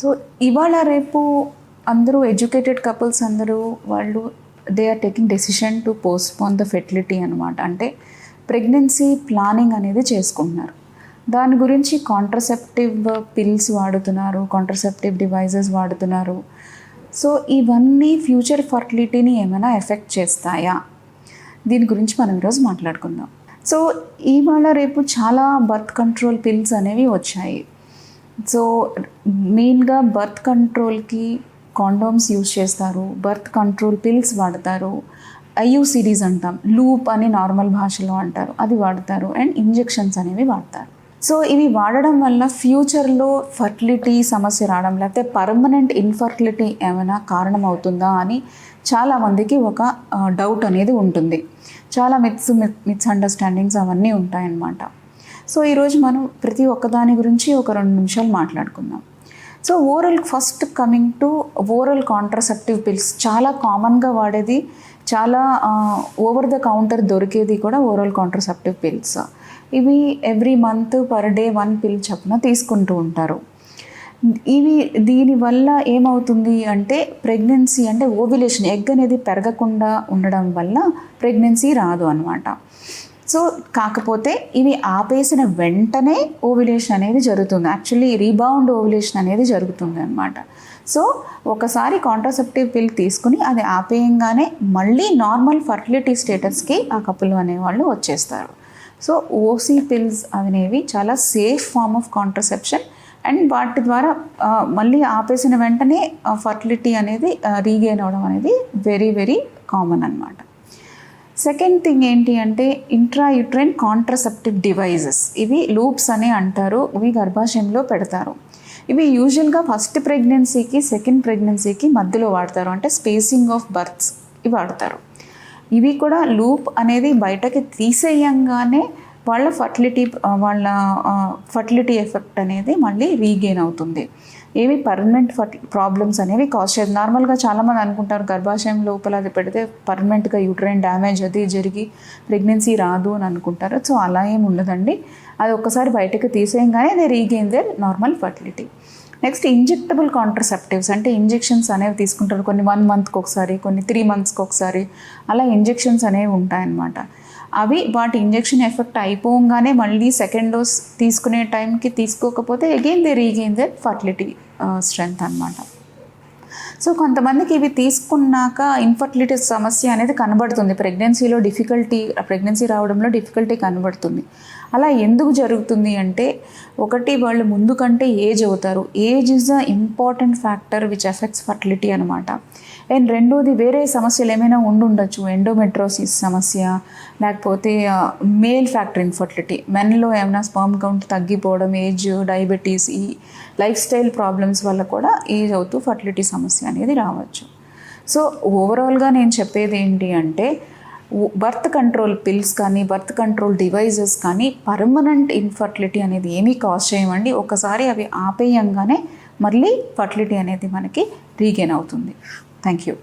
So ఇవాళ రేపు అందరూ ఎడ్యుకేటెడ్ కపుల్స్ అందరూ వాళ్ళు they are taking decision to postpone the fertility అనమాట. అంటే ప్రెగ్నెన్సీ ప్లానింగ్ అనేది చేసుకుంటున్నారు. దాని గురించి కాంట్రసెప్టివ్ పిల్స్ వాడుతున్నారు, కాంట్రసెప్టివ్ డివైజెస్ వాడుతున్నారు. సో ఇవన్నీ ఫ్యూచర్ ఫర్టిలిటీని ఏమైనా ఎఫెక్ట్ చేస్తాయా? దీని గురించి మనం ఈరోజు మాట్లాడుకుందాం. సో ఇవాళ రేపు చాలా బర్త్ కంట్రోల్ పిల్స్ అనేవి వచ్చాయి. సో మెయిన్గా బర్త్ కంట్రోల్కి కాండోమ్స్ యూజ్ చేస్తారు, బర్త్ కంట్రోల్ పిల్స్ వాడతారు, ఐయుసిడీస్ అంటాం, లూప్ అని నార్మల్ భాషలో అంటారు, అది వాడతారు, అండ్ ఇంజెక్షన్స్ అనేవి వాడతారు. సో ఇవి వాడడం వల్ల ఫ్యూచర్లో ఫర్టిలిటీ సమస్య రావడం లేకపోతే పర్మనెంట్ ఇన్ఫర్టిలిటీ ఏమైనా కారణం అవుతుందా అని చాలామందికి ఒక డౌట్ అనేది ఉంటుంది. చాలా మిత్స్ అండర్స్టాండింగ్స్ అవన్నీ ఉంటాయన్నమాట. సో ఈరోజు మనం ప్రతి ఒక్కదాని గురించి ఒక 2 నిమిషాలు మాట్లాడుకుందాం. So first coming to oral contraceptive pills. చాలా కామన్గా వాడేది, చాలా ఓవర్ ద కౌంటర్ దొరికేది కూడా ఓరల్ కాంట్రసెప్టివ్ పిల్స్. ఇవి ఎవ్రీ మంత్ పర్ డే 1 పిల్ చొప్పున తీసుకుంటూ ఉంటారు. దీనివల్ల ఏమవుతుంది అంటే ప్రెగ్నెన్సీ అంటే ఓవ్యులేషన్, ఎగ్ అనేది పెరగకుండా ఉండడం వల్ల ప్రెగ్నెన్సీ రాదు అనమాట. సో కాకపోతే ఇవి ఆపేసిన వెంటనే ఓవ్యులేషన్ అనేది జరుగుతుంది. యాక్చువల్లీ రీబౌండ్ ఓవ్యులేషన్ అనేది జరుగుతుంది అనమాట. సో ఒకసారి కాంట్రసెప్టివ్ పిల్ తీసుకుని అది ఆపేయంగానే మళ్ళీ నార్మల్ ఫర్టిలిటీ స్టేటస్కి ఆ కపుల్ అనేవాళ్ళు వచ్చేస్తారు. సో ఓసీ పిల్స్ అనేవి చాలా safe form of contraception and వాటి ద్వారా మళ్ళీ ఆపేసిన వెంటనే ఫర్టిలిటీ అనేది రీగెయిన్ అవ్వడం అనేది వెరీ వెరీ కామన్ అనమాట. సెకండ్ థింగ్ ఏంటి అంటే ఇంట్రాయూట్రైన్ కాంట్రసెప్టివ్ డివైజెస్. ఇవి లూప్స్ అని అంటారు. ఇవి గర్భాశయంలో పెడతారు. ఇవి యూజువల్గా ఫస్ట్ ప్రెగ్నెన్సీకి సెకండ్ ప్రెగ్నెన్సీకి మధ్యలో వాడతారు, అంటే స్పేసింగ్ ఆఫ్ బర్త్స్ ఇవి వాడతారు. ఇవి కూడా లూప్ అనేది బయటకి తీసేయంగానే వాళ్ళ ఫర్టిలిటీ ఎఫెక్ట్ అనేది మళ్ళీ రీగెయిన్ అవుతుంది. ఏవి పర్మనెంట్ ప్రాబ్లమ్స్ అనేవి కాజ్ చేయదు. నార్మల్గా చాలామంది అనుకుంటారు గర్భాశయం లోపల అది పెడితే పర్మనెంట్గా యూట్రైన్ డ్యామేజ్ అది జరిగి ప్రెగ్నెన్సీ రాదు అని అనుకుంటారు. సో అలా ఏమి ఉండదండి. అది ఒక్కసారి బయటకు తీసేయంగానే అది regain there normal fertility. Next injectable contraceptives, అంటే ఇంజెక్షన్స్ అనేవి తీసుకుంటారు. కొన్ని 1 మంత్కి ఒకసారి, కొన్ని 3 మంత్స్కి ఒకసారి, అలా ఇంజెక్షన్స్ అనేవి ఉంటాయన్నమాట. అవి వాటి ఇంజెక్షన్ ఎఫెక్ట్ అయిపోగానే మళ్ళీ సెకండ్ డోస్ తీసుకునే టైంకి తీసుకోకపోతే again they regain their fertility strength అనమాట. సో కొంతమందికి ఇవి తీసుకున్నాక ఇన్ఫర్టిలిటీ సమస్య అనేది కనబడుతుంది. ప్రెగ్నెన్సీ రావడంలో డిఫికల్టీ కనబడుతుంది. అలా ఎందుకు జరుగుతుంది అంటే, ఒకటి వాళ్ళు ముందు కంటే ఏజ్ అవుతారు. Age is the important factor which effects fertility అనమాట. అండ్ రెండోది వేరే సమస్యలు ఏమైనా ఉండొచ్చు, ఎండోమెట్రోసిస్ సమస్య, లేకపోతే మేల్ ఫ్యాక్టర్ ఇన్ఫర్టిలిటీ, మెన్లో ఏమైనా స్పర్మ్ కౌంట్ తగ్గిపోవడం, ఏజ్, డయాబెటీస్, ఈ లైఫ్ స్టైల్ ప్రాబ్లమ్స్ వల్ల కూడా ఏజ్ అవుతూ ఫర్టిలిటీ సమస్య అనేది రావచ్చు. సో ఓవరాల్గా నేను చెప్పేది ఏంటి అంటే, బర్త్ కంట్రోల్ పిల్స్ కానీ బర్త్ కంట్రోల్ డివైజెస్ కానీ పర్మనెంట్ ఇన్ఫర్టిలిటీ అనేది ఏమీ కాజ్ చేయమండి. ఒకసారి అవి ఆపేయంగానే మళ్ళీ ఫర్టిలిటీ అనేది మనకి రీగెయిన్ అవుతుంది. Thank you.